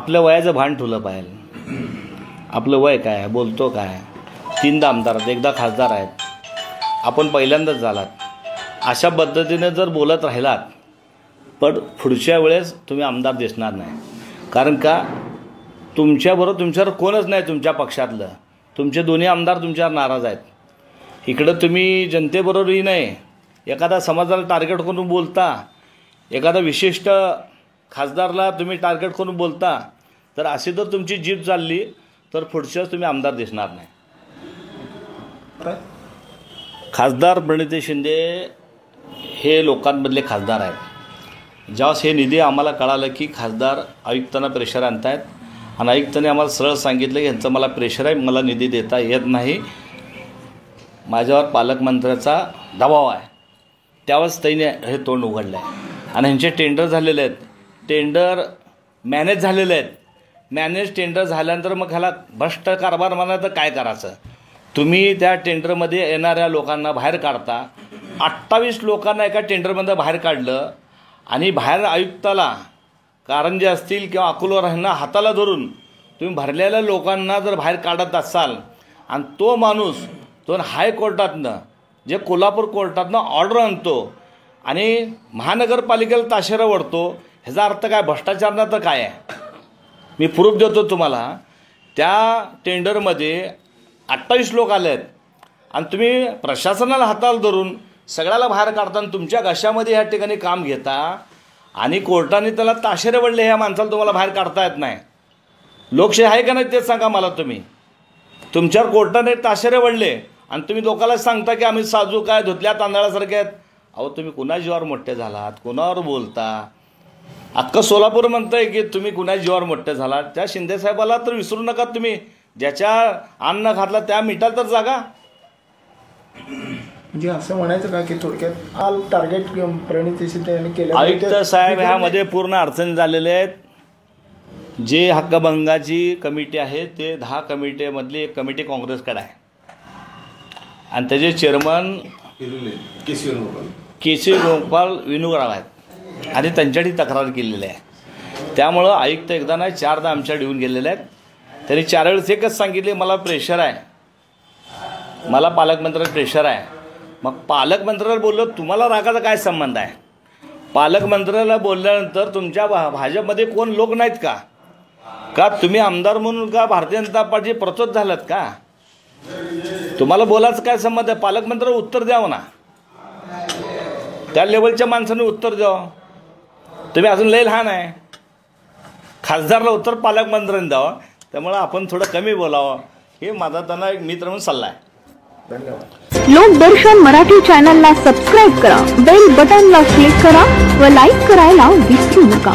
आपल्या वयाचं भान ठेवलं पाहिजे. आपलं वय काय आहे, बोलतो काय. 3दा आमदार आहेत, एकदा खासदार आहेत, आपण पहिल्यांदाच झालात. अशा पद्धतीने जर बोलत राहिलात पण पुढच्या वेळेस तुम्ही आमदार दिसणार नाही. कारण का तुमच्याबरोबर तुमच्यावर कोणच नाही तुमच्या पक्षातलं. तुमचे दोन्ही आमदार तुमच्यावर नाराज आहेत. इकडं तुम्ही जनतेबरोबरही नाही, एखादा समाजाला टार्गेट करून बोलता, एखादा विशिष्ट खासदारला तुम्ही टार्गेट करून बोलता, तर अशी जर तुमची जीभ चालली तर पुढच्याच तुम्ही आमदार दिसणार नाही. खासदार प्रणिती शिंदे हे लोकांमधले खासदार आहेत. ज्यावेळेस हे निधी आम्हाला कळालं की खासदार आयुक्तांना प्रेशर आणत आहेत आणि आयुक्तांनी आम्हाला सरळ सांगितलं की ह्यांचं मला प्रेशर आहे, मला निधी देता येत नाही, माझ्यावर पालकमंत्र्याचा दबाव आहे, त्यावेळेस त्यांनी हे तोंड उघडलं आहे. आणि ह्यांचे टेंडर झालेले आहेत, टेंडर मॅनेज झालेले आहेत. मॅनेज टेंडर झाल्यानंतर मग ह्याला भ्रष्ट कारभार म्हणा तर काय करायचं. तुम्ही त्या टेंडरमध्ये येणाऱ्या लोकांना बाहेर काढता. 28 लोकांना एका टेंडरमध्ये बाहेर काढलं आणि बाहेर आयुक्ताला कारंजे असतील किंवा अकोला ह्यांना हाताला धरून तुम्ही भरलेल्या लोकांना जर बाहेर काढत असाल आणि तो माणूस तो हायकोर्टातनं जे कोल्हापूर कोर्टातनं ऑर्डर आणतो आणि महानगरपालिकेला ताशेरा ओढतो, ह्याचा अर्थ काय, भ्रष्टाचार तर काय आहे. मी प्रूफ देतो तुम्हाला. त्या टेंडरमध्ये 28 लोक आले आहेत आणि तुम्ही प्रशासनाला हाताला धरून सगळ्याला बाहेर काढताना तुमच्या घशामध्ये ह्या ठिकाणी काम घेता आणि कोर्टाने त्याला ताशेरे वडले. ह्या माणसाला तुम्हाला बाहेर काढता येत नाही. लोकशाही आहे का नाही तेच सांगा मला. तुम्ही तुमच्यावर कोर्टाने ताशेरे वडले आणि तुम्ही लोकांना सांगता की आम्ही साजूक आहे, धुतल्या तांदळासारखे आहेत. अहो तुम्ही कुणा जीवावर मोठे झालात, कुणावर बोलता. अख्खं सोलापूर म्हणतंय की तुम्ही कुणा जीवावर मोठे झालात. त्या शिंदेसाहेबाला तर विसरू नका. तुम्ही ज्याच्या अन्न घातला त्या मिठाला तर जागा. म्हणजे असं म्हणायचं का की थोडक्यात आल टार्गेट प्रणिती शिंदे यांनी केलं. आयुक्त साहेब ह्यामध्ये पूर्ण अडचणी झालेले आहेत. जे हक्कभंगाची कमिटी आहे ते 10 कमिटीमधली एक कमिटी काँग्रेसकडे आहे आणि त्याचे चेअरमन केसी गोपाल विनुगराव आहेत आणि त्यांच्यासाठी तक्रार केलेली आहे. त्यामुळं आयुक्त एकदा नाही 4दा आमच्याकडे येऊन गेलेले आहेत. त्यांनी 4 वेळेस एकच सांगितले मला प्रेशर आहे, मला पालकमंत्र्याला प्रेशर आहे. मग पालकमंत्र्याला बोललो तुम्हाला रागाचा काय संबंध आहे. पालकमंत्र्याला बोलल्यानंतर तुमच्या भाजपमध्ये कोण लोक नाहीत का, का तुम्ही आमदार म्हणून का भारतीय जनता पार्टी प्रचोद झालात का. तुम्हाला बोलायचं काय संबंध आहे. पालकमंत्र्याला उत्तर द्यावं ना, त्या लेवलच्या माणसाने उत्तर द्यावं. तुम्ही अजून लय लहान आहे. खासदारला उत्तर पालकमंत्र्यांनी द्यावं. त्यामुळं आपण थोडं कमी बोलावं हे माझा त्यांना एक मित्र म्हणून सल्ला आहे. धन्यवाद. लोकदर्शन मराठी चॅनलला सबस्क्राईब करा, बेल बटनला क्लिक करा व लाईक करायला विसरू नका.